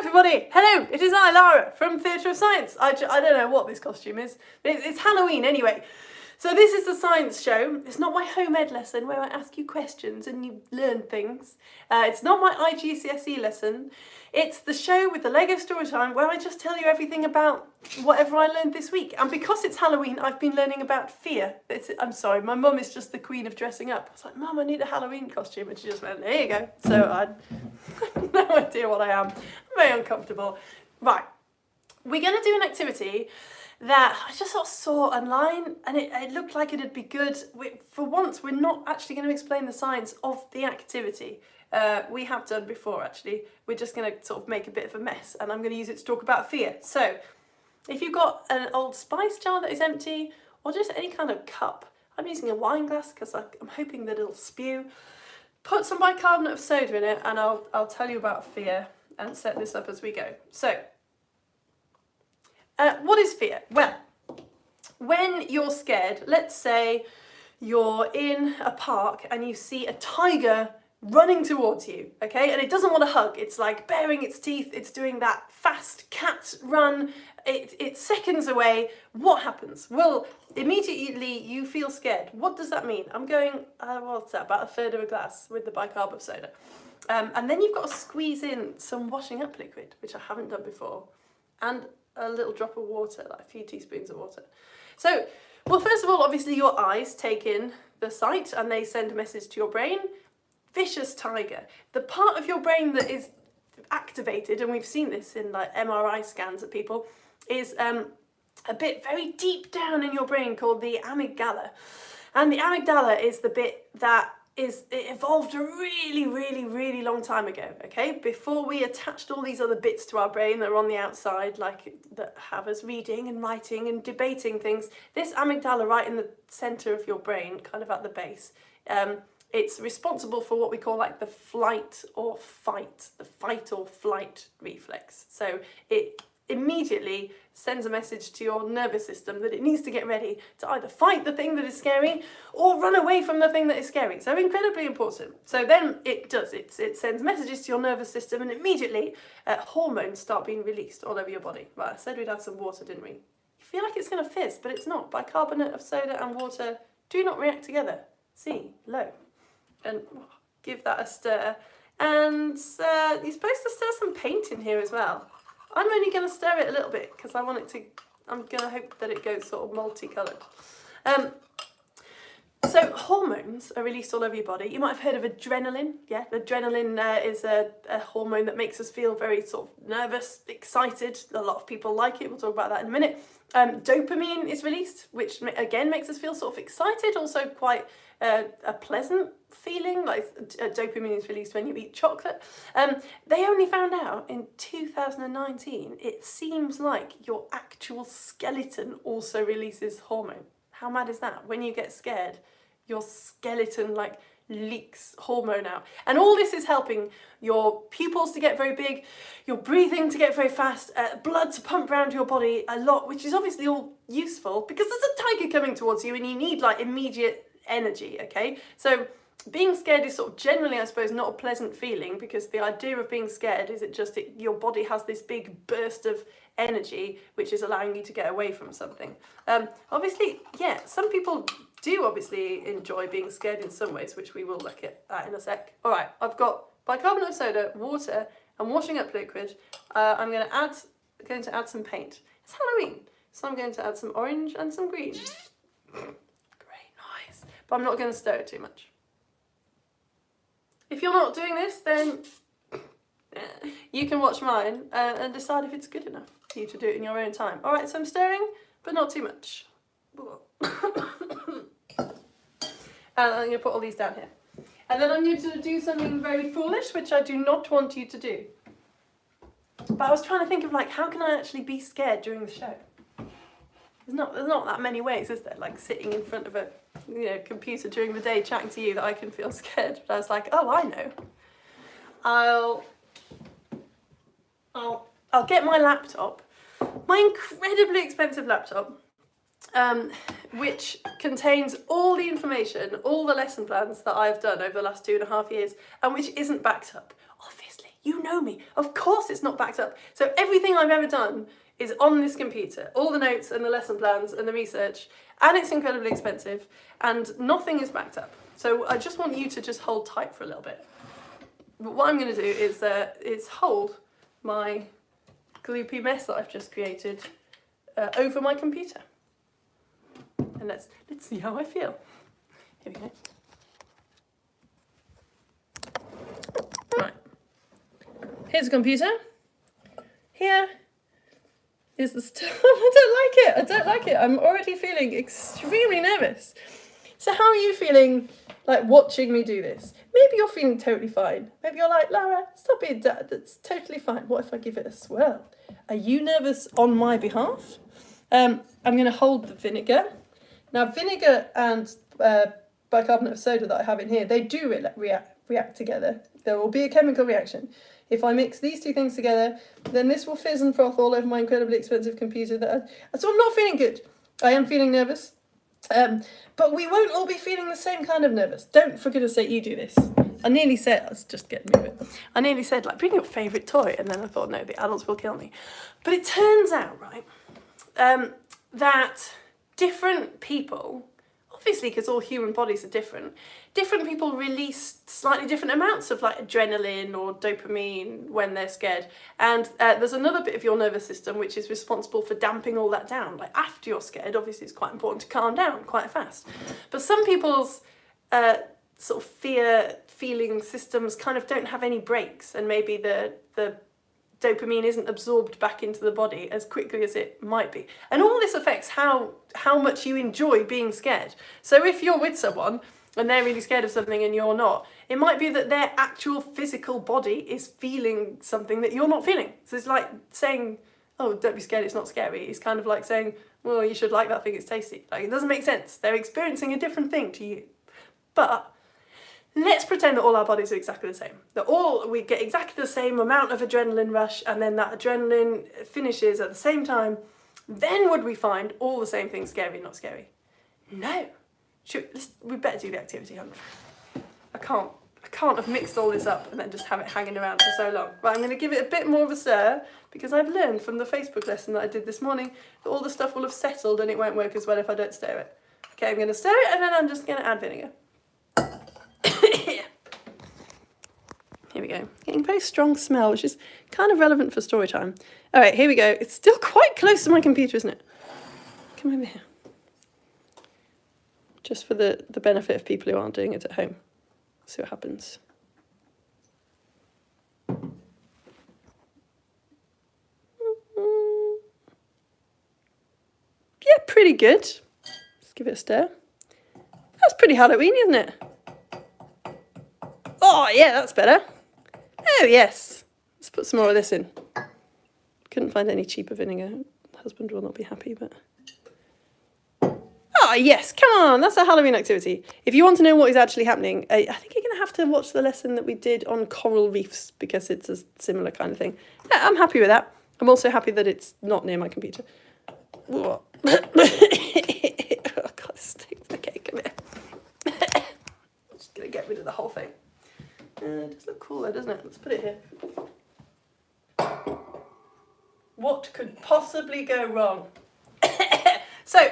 everybody! Hello, it is I, Lara, from Theatre of Science. I don't know what this costume is. It's Halloween anyway. So this is the science show. It's not my home ed lesson where I ask you questions and you learn things. It's not my IGCSE lesson. It's the show with the Lego story time where I just tell you everything about whatever I learned this week. And because it's Halloween, I've been learning about fear. I'm sorry, my mum is just the queen of dressing up. I was like, Mum, I need a Halloween costume. And she just went, there you go. So I have no idea what I am. I'm very uncomfortable. Right, we're going to do an activity that I just sort of saw online and it looked like it'd be good. For once, we're not actually going to explain the science of the activity. We have done before actually. We're just going to sort of make a bit of a mess and I'm going to use it to talk about fear. So if you've got an old spice jar that is empty or just any kind of cup, I'm using a wine glass because I'm hoping that it'll spew. Put some bicarbonate of soda in it and I'll tell you about fear and set this up as we go. So what is fear? Well, when you're scared, let's say you're in a park and you see a tiger running towards you, okay? And it doesn't want to hug. It's like baring its teeth. It's doing that fast cat run. It's seconds away. What happens? Well, immediately you feel scared. What does that mean? I'm going, what's that, about a third of a glass with the bicarb of soda. And then you've got to squeeze in some washing up liquid, which I haven't done before, and a little drop of water, like a few teaspoons of water. So, well, first of all, obviously your eyes take in the sight and they send a message to your brain. Vicious tiger. The part of your brain that is activated, and we've seen this in like MRI scans of people, is a bit very deep down in your brain called the amygdala. And the amygdala is the bit that it evolved a really long time ago, okay? Before we attached all these other bits to our brain that are on the outside, like that have us reading and writing and debating things, this amygdala right in the centre of your brain, kind of at the base, it's responsible for what we call like the fight or flight reflex. So it immediately sends a message to your nervous system that it needs to get ready to either fight the thing that is scary or run away from the thing that is scary. So incredibly important. So then it does, it sends messages to your nervous system and immediately hormones start being released all over your body. Right, I said we'd add some water, didn't we? You feel like it's going to fizz, but it's not. Bicarbonate of soda and water do not react together. See, low. And give that a stir. And you're supposed to stir some paint in here as well. I'm only going to stir it a little bit because I'm going to hope that it goes sort of multicoloured. So hormones are released all over your body. You might have heard of adrenaline. Yeah, adrenaline is a hormone that makes us feel very sort of nervous, excited. A lot of people like it. We'll talk about that in a minute. Dopamine is released, which again makes us feel sort of excited, also quite a pleasant feeling. Like dopamine is released when you eat chocolate. They only found out in 2019 it seems like your actual skeleton also releases hormone. How mad is that? When you get scared, your skeleton like leaks hormone out. And all this is helping your pupils to get very big, your breathing to get very fast, blood to pump around your body a lot, which is obviously all useful because there's a tiger coming towards you and you need like immediate energy, okay? So being scared is sort of generally, I suppose, not a pleasant feeling because the idea of being scared is your body has this big burst of energy which is allowing you to get away from something. Obviously, yeah, some people do obviously enjoy being scared in some ways, which we will look at in a sec. All right, I've got bicarbonate of soda, water, and washing up liquid. I'm going to add some paint. It's Halloween, so I'm going to add some orange and some green. Great, nice. But I'm not going to stir it too much. If you're not doing this, then you can watch mine and decide if it's good enough for you to do it in your own time. All right, so I'm stirring, but not too much. And I'm going to put all these down here. And then I'm going to do something very foolish, which I do not want you to do. But I was trying to think of like, how can I actually be scared during the show? There's not that many ways, is there? Like sitting in front of a computer during the day chatting to you that I can feel scared. But I was like, oh, I know. I'll get my laptop, my incredibly expensive laptop, which contains all the information, all the lesson plans that I've done over the last 2.5 years, and which isn't backed up. Obviously, You know me. Of course it's not backed up. So everything I've ever done is on this computer. All the notes and the lesson plans and the research, and it's incredibly expensive, and nothing is backed up. So I just want you to just hold tight for a little bit. But what I'm going to do is hold my gloopy mess that I've just created over my computer. And let's see how I feel. Here we go. Right. Here's the computer. Here is the stuff. I don't like it. I'm already feeling extremely nervous. So how are you feeling, like, watching me do this? Maybe you're feeling totally fine. Maybe you're like, Lara, stop being dad. That's totally fine. What if I give it a swirl? Are you nervous on my behalf? I'm going to hold the vinegar. Now, vinegar and bicarbonate of soda that I have in here, they do react together. There will be a chemical reaction. If I mix these two things together, then this will fizz and froth all over my incredibly expensive computer. So I'm not feeling good. I am feeling nervous. But we won't all be feeling the same kind of nervous. Don't, for goodness sake, you do this. I nearly said, let's just get rid of it. I nearly said, like, bring your favourite toy. And then I thought, no, the adults will kill me. But it turns out, right, that different people, obviously because all human bodies are different people release slightly different amounts of, like, adrenaline or dopamine when they're scared. And there's another bit of your nervous system which is responsible for damping all that down. Like, after you're scared, obviously it's quite important to calm down quite fast. But some people's sort of feeling systems kind of don't have any breaks, and maybe the dopamine isn't absorbed back into the body as quickly as it might be. And all this affects how much you enjoy being scared. So if you're with someone and they're really scared of something and you're not, it might be that their actual physical body is feeling something that you're not feeling. So it's like saying, oh, don't be scared, it's not scary. It's kind of like saying, well, you should like that thing, it's tasty. Like, it doesn't make sense. They're experiencing a different thing to you. But let's pretend that all our bodies are exactly the same. That we get exactly the same amount of adrenaline rush, and then that adrenaline finishes at the same time. Then would we find all the same things scary, not scary? No. We better do the activity, haven't we? I can't have mixed all this up and then just have it hanging around for so long. But I'm going to give it a bit more of a stir, because I've learned from the Facebook lesson that I did this morning that all the stuff will have settled and it won't work as well if I don't stir it. Okay, I'm going to stir it, and then I'm just going to add vinegar. Here we go. Getting very strong smell, which is kind of relevant for story time. All right, here we go. It's still quite close to my computer, isn't it? Come over here. Just for the benefit of people who aren't doing it at home. See what happens. Yeah, pretty good. Let's give it a stir. That's pretty Halloween, isn't it? Oh, yeah, that's better. Oh, yes. Let's put some more of this in. Couldn't find any cheaper vinegar. Husband will not be happy, but... Oh, yes, come on. That's a Halloween activity. If you want to know what is actually happening, I think you're going to have to watch the lesson that we did on coral reefs, because it's a similar kind of thing. Yeah, I'm happy with that. I'm also happy that it's not near my computer. Oh, God, stinks. Okay, come here. I'm just going to get rid of the whole thing. It does look cool though, doesn't it? Let's put it here. What could possibly go wrong? So,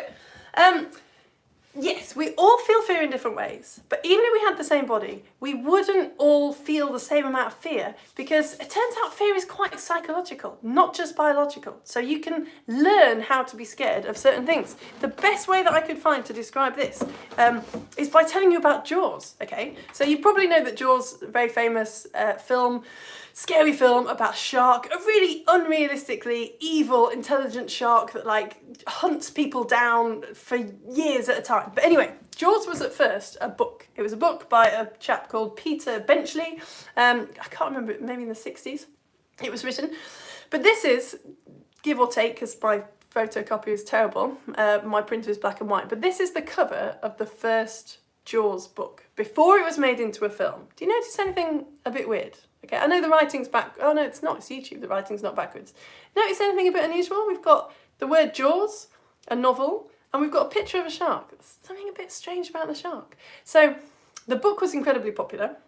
yes, we all feel fear in different ways, but even if we had the same body, we wouldn't all feel the same amount of fear, because it turns out fear is quite psychological, not just biological. So you can learn how to be scared of certain things. The best way that I could find to describe this is by telling you about Jaws, okay? So you probably know that Jaws, a very famous scary film about a shark, a really unrealistically evil, intelligent shark that, like, hunts people down for years at a time. But anyway, Jaws was at first a book. It was a book by a chap called Peter Benchley. I can't remember, maybe in the 60s it was written. But this is, give or take, because my photocopy is terrible, my printer is black and white, but this is the cover of the first Jaws book, before it was made into a film. Do you notice anything a bit weird? Okay, I know the writing's back. Oh no, it's not. It's YouTube. The writing's not backwards. Notice anything a bit unusual? We've got the word Jaws, a novel, and we've got a picture of a shark. There's something a bit strange about the shark. So the book was incredibly popular.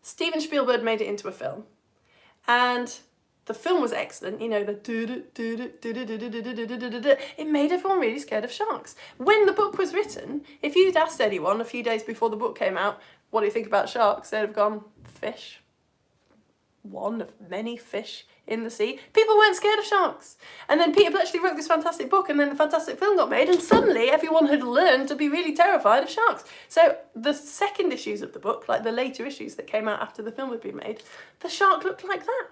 Steven Spielberg made it into a film. And the film was excellent, you know, it made everyone really scared of sharks. When the book was written, if you'd asked anyone a few days before the book came out, what do you think about sharks? They'd have gone, fish. One of many fish in the sea. People weren't scared of sharks. And then Peter Bletchley wrote this fantastic book, and then the fantastic film got made, and suddenly everyone had learned to be really terrified of sharks. So the second issues of the book, like the later issues that came out after the film had been made, the shark looked like that.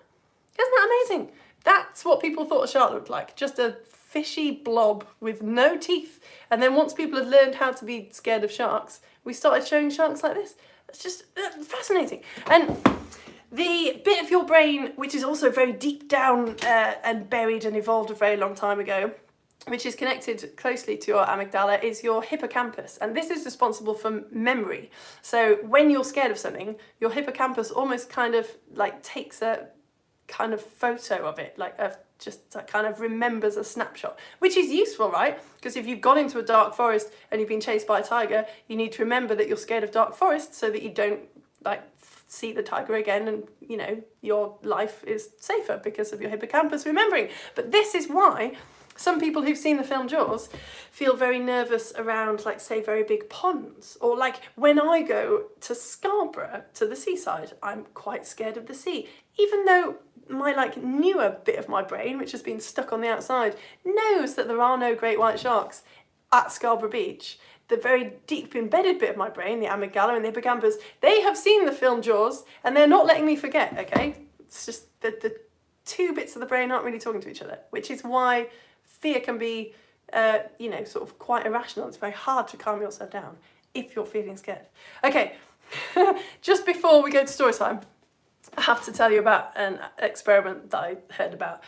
Isn't that amazing? That's what people thought a shark looked like. Just a fishy blob with no teeth. And then once people had learned how to be scared of sharks, we started showing sharks like this. It's just fascinating. And the bit of your brain, which is also very deep down and buried and evolved a very long time ago, which is connected closely to your amygdala, is your hippocampus. And this is responsible for memory. So when you're scared of something, your hippocampus almost kind of like takes a kind of photo of it, like just kind of remembers a snapshot, which is useful, right? Because if you've gone into a dark forest and you've been chased by a tiger, you need to remember that you're scared of dark forests so that you don't like see the tiger again, and you know your life is safer because of your hippocampus remembering. But this is why some people who've seen the film Jaws feel very nervous around, like, say, very big ponds. Or like when I go to Scarborough, to the seaside, I'm quite scared of the sea. Even though my like newer bit of my brain, which has been stuck on the outside, knows that there are no great white sharks at Scarborough Beach. The very deep embedded bit of my brain, the amygdala and the hippocampus, they have seen the film Jaws and they're not letting me forget, okay? It's just the two bits of the brain aren't really talking to each other, which is why fear can be, you know, sort of quite irrational. It's very hard to calm yourself down if you're feeling scared. Okay, just before we go to story time, I have to tell you about an experiment that I heard about.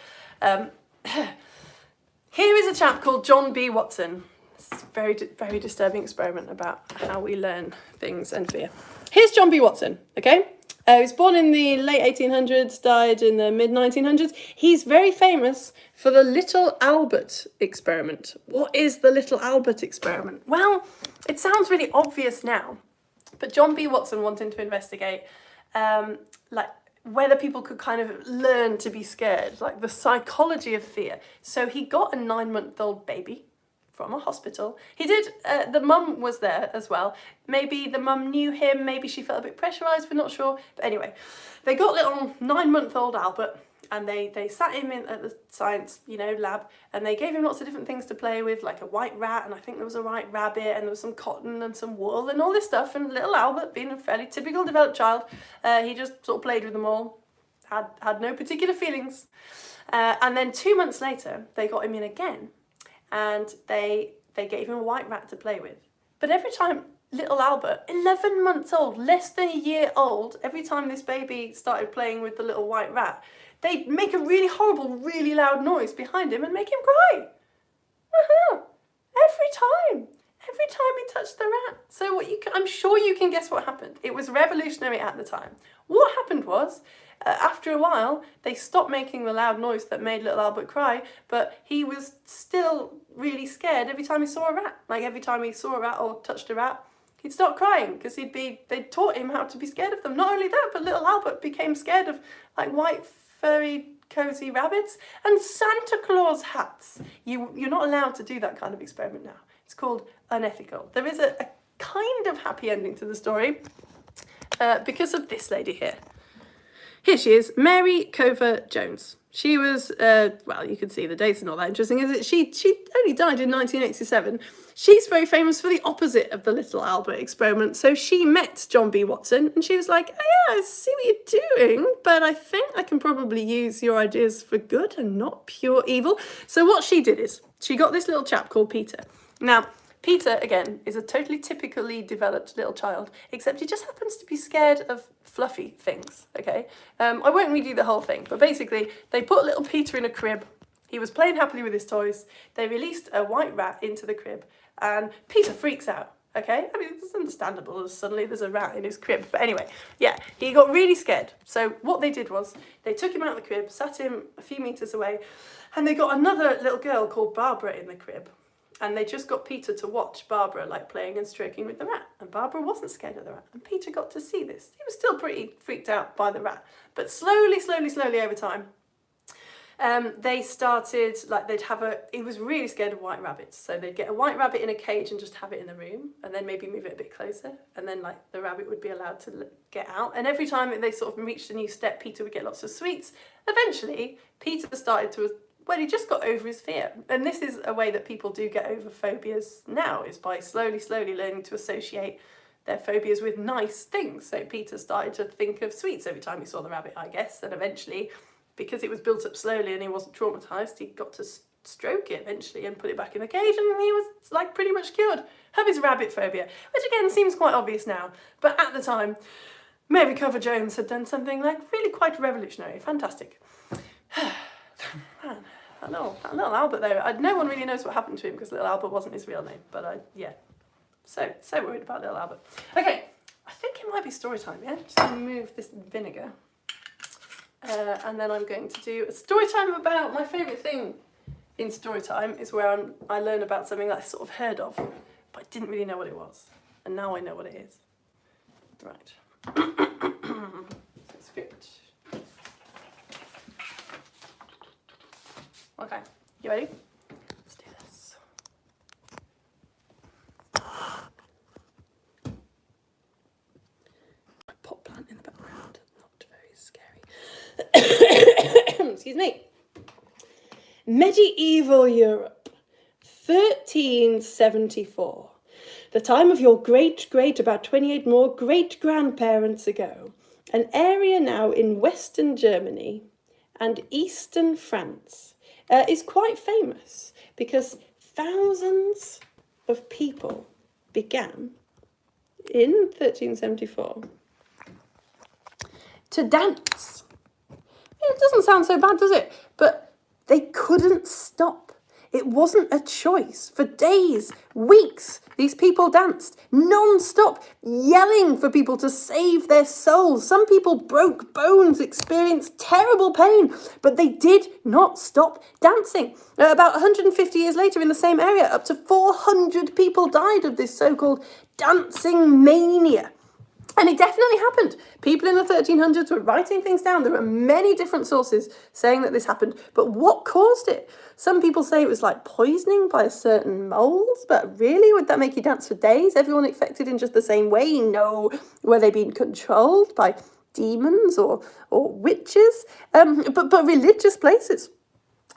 Here is a chap called John B. Watson. It's a very disturbing experiment about how we learn things and fear. Here's John B. Watson, okay? He was born in the late 1800s, died in the mid-1900s. He's very famous for the Little Albert experiment. What is the Little Albert experiment? Well, it sounds really obvious now, but John B. Watson wanted to investigate like whether people could kind of learn to be scared, like the psychology of fear. So he got a 9-month-old baby from a hospital. He did, the mum was there as well. Maybe the mum knew him, maybe she felt a bit pressurised, we're not sure. But anyway, they got little 9-month-old Albert and they sat him in at the science, you know, lab, and they gave him lots of different things to play with, like a white rat, and I think there was a white rabbit, and there was some cotton and some wool and all this stuff. And little Albert, being a fairly typical developed child, he just sort of played with them all, had no particular feelings. And then 2 months later, they got him in again, and they gave him a white rat to play with. But every time little Albert, 11 months old, less than a year old, every time this baby started playing with the little white rat, they'd make a really horrible, really loud noise behind him and make him cry. Every time he touched the rat. So I'm sure you can guess what happened. It was revolutionary at the time. What happened was, after a while, they stopped making the loud noise that made little Albert cry, but he was still really scared every time he saw a rat. Like every time he saw a rat or touched a rat, he'd start crying because they'd taught him how to be scared of them. Not only that, but little Albert became scared of like white, furry, cozy rabbits and Santa Claus hats. You're not allowed to do that kind of experiment now. It's called unethical. There is a kind of happy ending to the story because of this lady here. Here she is, Mary Cover Jones. She was, well, you can see the dates and all that interesting, is it? She only died in 1987. She's very famous for the opposite of the Little Albert experiment. So she met John B. Watson and she was like, oh yeah, I see what you're doing, but I think I can probably use your ideas for good and not pure evil. So what she did is, she got this little chap called Peter. Now, Peter, again, is a totally typically developed little child, except he just happens to be scared of fluffy things, okay? I won't read you the whole thing, but basically, they put little Peter in a crib. He was playing happily with his toys. They released a white rat into the crib, and Peter freaks out, okay? I mean, it's understandable as suddenly there's a rat in his crib, but anyway, yeah, he got really scared. So what they did was, they took him out of the crib, sat him a few meters away, and they got another little girl called Barbara in the crib. And they just got Peter to watch Barbara like playing and stroking with the rat. And Barbara wasn't scared of the rat. And Peter got to see this. He was still pretty freaked out by the rat. But slowly over time, they started, like he was really scared of white rabbits. So they'd get a white rabbit in a cage and just have it in the room. And then maybe move it a bit closer. And then like the rabbit would be allowed to get out. And every time they sort of reached a new step, Peter would get lots of sweets. Eventually, Peter started to... Well, he just got over his fear. And this is a way that people do get over phobias now, is by slowly learning to associate their phobias with nice things. So Peter started to think of sweets every time he saw the rabbit, I guess. And eventually, because it was built up slowly and he wasn't traumatised, he got to stroke it eventually and put it back in the cage, and he was like pretty much cured of his rabbit phobia, which again seems quite obvious now. But at the time, Mary Cover Jones had done something like really quite revolutionary. Fantastic. Man, that little Albert though, no one really knows what happened to him because little Albert wasn't his real name, but yeah, so worried about little Albert. Okay, I think it might be story time, yeah? Just gonna move this vinegar, and then I'm going to do a story time about my favourite thing in story time is where I learn about something that I sort of heard of, but I didn't really know what it was, and now I know what it is. Right. Script. Okay, you ready? Let's do this. My pot plant in the background, not very scary. Excuse me. Medieval Europe, 1374. The time of your about 28 more great-grandparents ago. An area now in Western Germany and Eastern France. Is quite famous because thousands of people began in 1374 to dance. It doesn't sound so bad, does it? But they couldn't stop. It wasn't a choice. For days, weeks, these people danced non-stop, yelling for people to save their souls. Some people broke bones, experienced terrible pain, but they did not stop dancing. About 150 years later in the same area, up to 400 people died of this so-called dancing mania. And it definitely happened. People in the 1300s were writing things down. There are many different sources saying that this happened. But what caused it? Some people say it was like poisoning by a certain mold. But really, would that make you dance for days? Everyone affected in just the same way? No. Were they being controlled by demons or witches? But religious places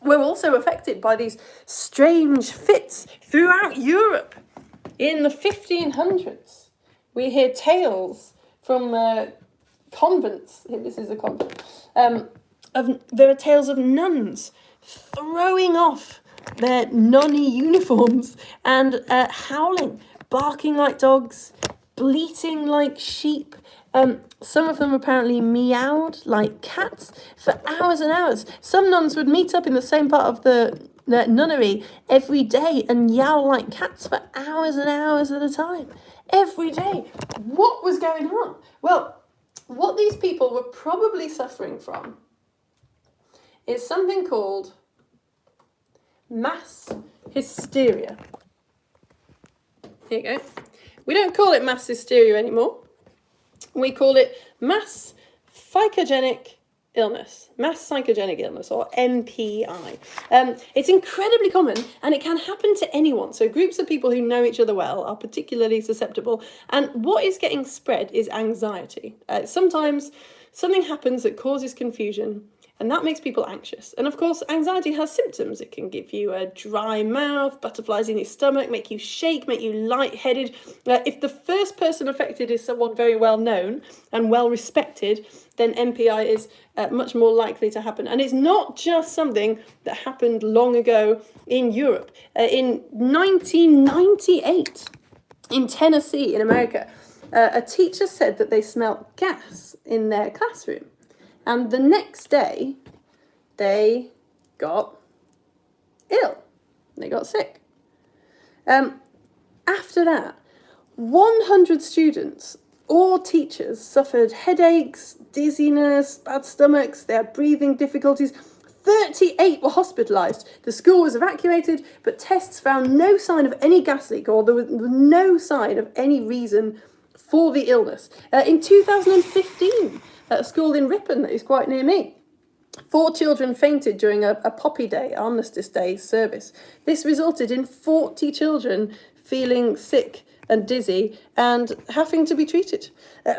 were also affected by these strange fits throughout Europe. In the 1500s, we hear tales from convents. This is a convent. There are tales of nuns throwing off their nunny uniforms and howling, barking like dogs, bleating like sheep. Some of them apparently meowed like cats for hours and hours. Some nuns would meet up in the same part of the nunnery every day and yowl like cats for hours and hours at a time. Every day. What was going on? Well, what these people were probably suffering from is something called mass hysteria. Here you go. We don't call it mass hysteria anymore. We call it mass psychogenic illness, mass psychogenic illness, or MPI. It's incredibly common and it can happen to anyone. So groups of people who know each other well are particularly susceptible. And what is getting spread is anxiety. Sometimes something happens that causes confusion and that makes people anxious. And of course, anxiety has symptoms. It can give you a dry mouth, butterflies in your stomach, make you shake, make you lightheaded. If the first person affected is someone very well known and well respected, then MPI is much more likely to happen. And it's not just something that happened long ago in Europe. In 1998, in Tennessee, in America, a teacher said that they smelt gas in their classroom. And the next day, they got ill. They got sick. After that, 100 students or teachers suffered headaches, dizziness, bad stomachs, they had breathing difficulties. 38 were hospitalised. The school was evacuated, but tests found no sign of any gas leak, or there was no sign of any reason for the illness. In 2015, at a school in Ripon that is quite near me, 4 children fainted during a Poppy Day, Armistice Day service. This resulted in 40 children feeling sick and dizzy and having to be treated.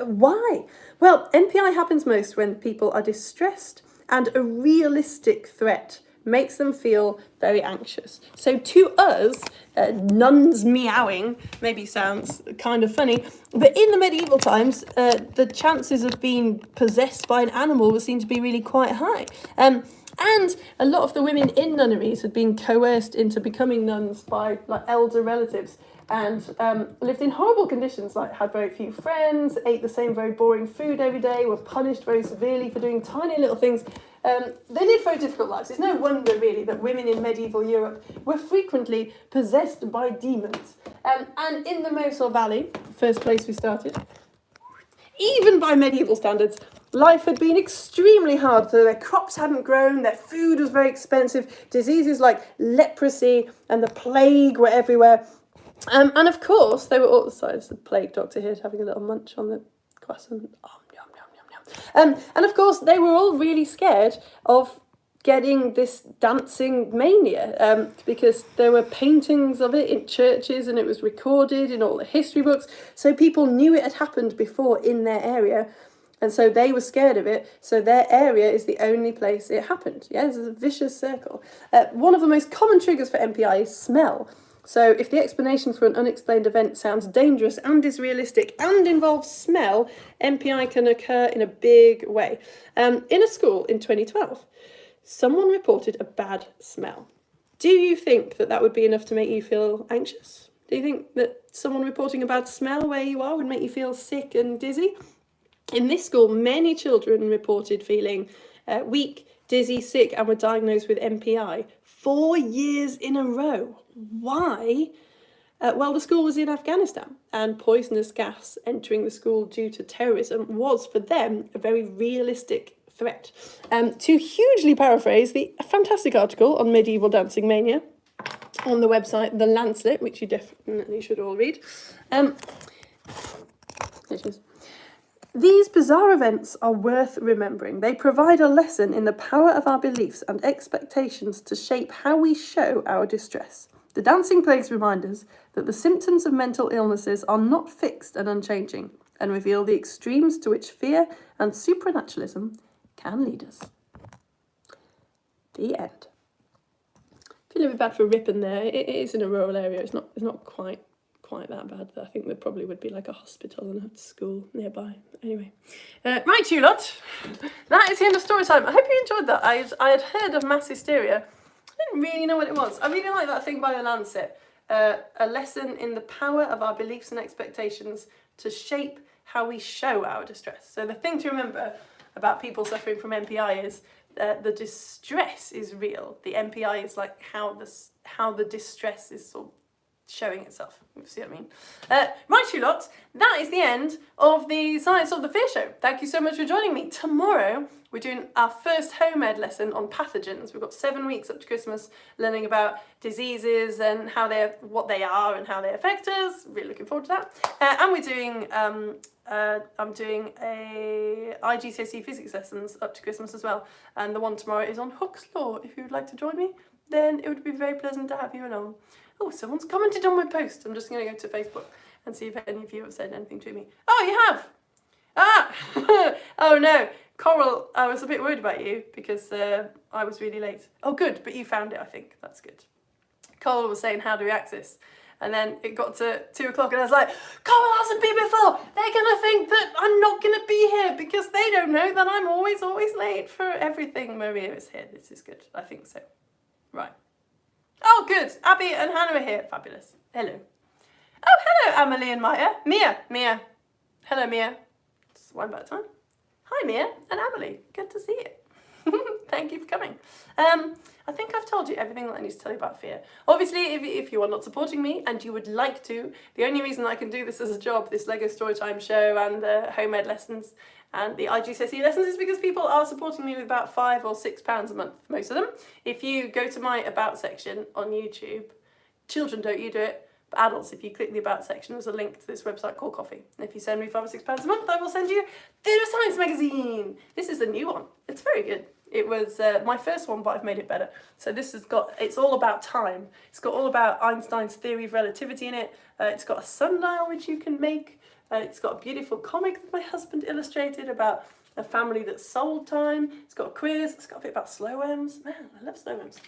Why? Well, NPI happens most when people are distressed and a realistic threat makes them feel very anxious. So to us, nuns meowing maybe sounds kind of funny, but in the medieval times, the chances of being possessed by an animal were seen to be really quite high. And a lot of the women in nunneries had been coerced into becoming nuns by like elder relatives, and lived in horrible conditions, like had very few friends, ate the same very boring food every day, were punished very severely for doing tiny little things. They lived very difficult lives. It's no wonder, really, that women in medieval Europe were frequently possessed by demons. And in the Mosel Valley, first place we started, even by medieval standards, life had been extremely hard. So their crops hadn't grown, their food was very expensive, diseases like leprosy and the plague were everywhere. And of course, they were all the sides. The plague doctor here having a little munch on the croissant. Oh, yum, yum, yum, yum. And of course, they were all really scared of getting this dancing mania, because there were paintings of it in churches and it was recorded in all the history books. So people knew it had happened before in their area. And so they were scared of it. So their area is the only place it happened. Yeah, this is a vicious circle. One of the most common triggers for MPI is smell. So if the explanation for an unexplained event sounds dangerous and is realistic and involves smell, MPI can occur in a big way. In a school in 2012, someone reported a bad smell. Do you think that that would be enough to make you feel anxious? Do you think that someone reporting a bad smell where you are would make you feel sick and dizzy? In this school, many children reported feeling weak, dizzy, sick, and were diagnosed with MPI 4 years in a row. Why? Well, the school was in Afghanistan, and poisonous gas entering the school due to terrorism was, for them, a very realistic threat. To hugely paraphrase the fantastic article on medieval dancing mania on the website The Lancet, which you definitely should all read. These bizarre events are worth remembering. They provide a lesson in the power of our beliefs and expectations to shape how we show our distress. The dancing plagues remind us that the symptoms of mental illnesses are not fixed and unchanging, and reveal the extremes to which fear and supernaturalism can lead us. The end. I feel a bit bad for Ripon there. It is in a rural area. It's not quite that bad. I think there probably would be like a hospital and a school nearby. Anyway, right, you lot. That is the end of story time. I hope you enjoyed that. I had heard of mass hysteria. I didn't really know what it was. I really like that thing by The Lancet. A lesson in the power of our beliefs and expectations to shape how we show our distress. So the thing to remember about people suffering from MPI is the distress is real. The MPI is like how the distress is sort of showing itself. You see what I mean? Right, you lot, that is the end of the Science of the Fear Show. Thank you so much for joining me. Tomorrow, we're doing our first home ed lesson on pathogens. We've got 7 weeks up to Christmas learning about diseases and what they are and how they affect us. Really looking forward to that. And we're doing, I'm doing a IGCSE physics lessons up to Christmas as well. And the one tomorrow is on Hooke's Law. If you'd like to join me, then it would be very pleasant to have you along. Oh, someone's commented on my post. I'm just going to go to Facebook and see if any of you have said anything to me. Oh, you have! Ah! Oh no, Coral, I was a bit worried about you because I was really late. Oh good, but you found it, I think. That's good. Coral was saying, how do we access? And then it got to 2 o'clock and I was like, Coral hasn't been before. They're going to think that I'm not going to be here because they don't know that I'm always late for everything. Maria is here. This is good. I think so. Right. Oh, good. Abby and Hannah are here. Fabulous. Hello. Oh, hello, Amelie and Maya. Mia. Hello, Mia. Just one at a time. Hi, Mia and Amelie. Good to see you. Thank you for coming. I think I've told you everything that I need to tell you about fear. Obviously, if you are not supporting me and you would like to, the only reason I can do this as a job, this Lego Storytime show and the home ed lessons, And the IGCSE lessons is because people are supporting me with about £5 or £6 a month, most of them. If you go to my About section on YouTube, children don't you do it, but adults, if you click the About section, there's a link to this website called Coffee. And if you send me £5 or £6 a month, I will send you Theatre Science magazine. This is the new one. It's very good. It was my first one, but I've made it better. So this has got, it's all about time. It's got all about Einstein's theory of relativity in it. It's got a sundial which you can make. It's got a beautiful comic that my husband illustrated about a family that sold time. It's got a quiz. It's got a bit about slow M's. Man, I love slow M's.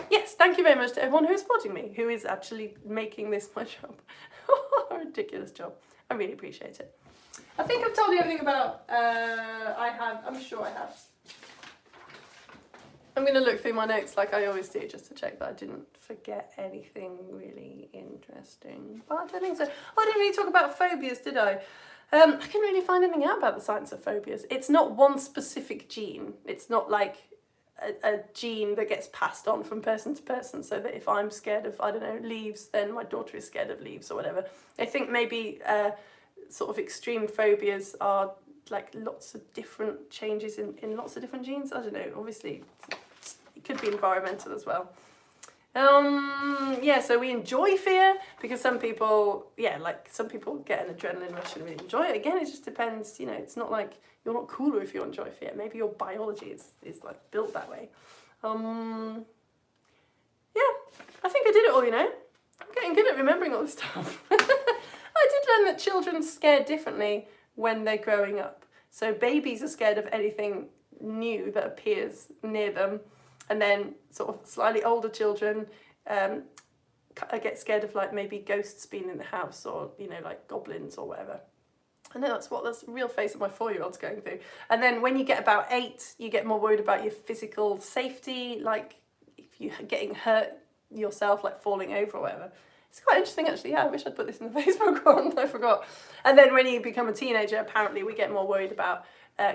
Yes, thank you very much to everyone who is supporting me, who is actually making this my job. A ridiculous job. I really appreciate it. I think I've told you everything about, I'm sure I have. I'm going to look through my notes like I always do, just to check that I didn't forget anything really interesting. But I don't think so. Oh, I didn't really talk about phobias, did I? I couldn't really find anything out about the science of phobias. It's not one specific gene. It's not like a gene that gets passed on from person to person, so that if I'm scared of, I don't know, leaves, then my daughter is scared of leaves or whatever. I think maybe sort of extreme phobias are like lots of different changes in lots of different genes. I don't know, obviously it could be environmental as well. Yeah, so we enjoy fear because some people, some people get an adrenaline rush and really enjoy it. Again, it just depends, it's not like you're not cooler if you enjoy fear. Maybe your biology is like built that way. Yeah, I think I did it all, I'm getting good at remembering all this stuff. I did learn that children scare differently when they're growing up. So babies are scared of anything new that appears near them. And then sort of slightly older children get scared of like maybe ghosts being in the house or, like goblins or whatever. I know that's the real face of my 4-year-old's going through. And then when you get about 8, you get more worried about your physical safety, like if you're getting hurt yourself, like falling over or whatever. It's quite interesting actually. Yeah, I wish I'd put this in the Facebook one, I forgot. And then when you become a teenager, apparently we get more worried about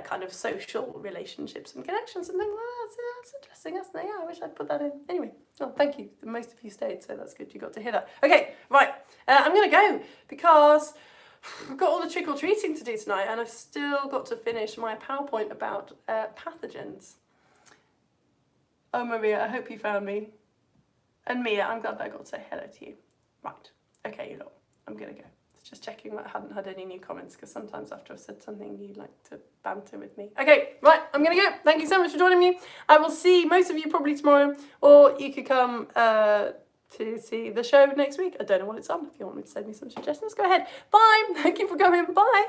kind of social relationships and connections and things like that. So that's interesting, isn't it? Yeah, I wish I'd put that in. Anyway, thank you. Most of you stayed, so that's good. You got to hear that. Okay, right. I'm going to go because I've got all the trick-or-treating to do tonight and I've still got to finish my PowerPoint about pathogens. Oh, Maria, I hope you found me. And Mia, I'm glad that I got to say hello to you. Right. Okay, you lot. I'm going to go. Just checking that I hadn't had any new comments because sometimes after I've said something you like to banter with me. Okay, right, I'm gonna go. Thank you so much for joining me. I will see most of you probably tomorrow, or you could come to see the show next week. I don't know what it's on. If you want me to send me some suggestions, go ahead. Bye. Thank you for coming. Bye.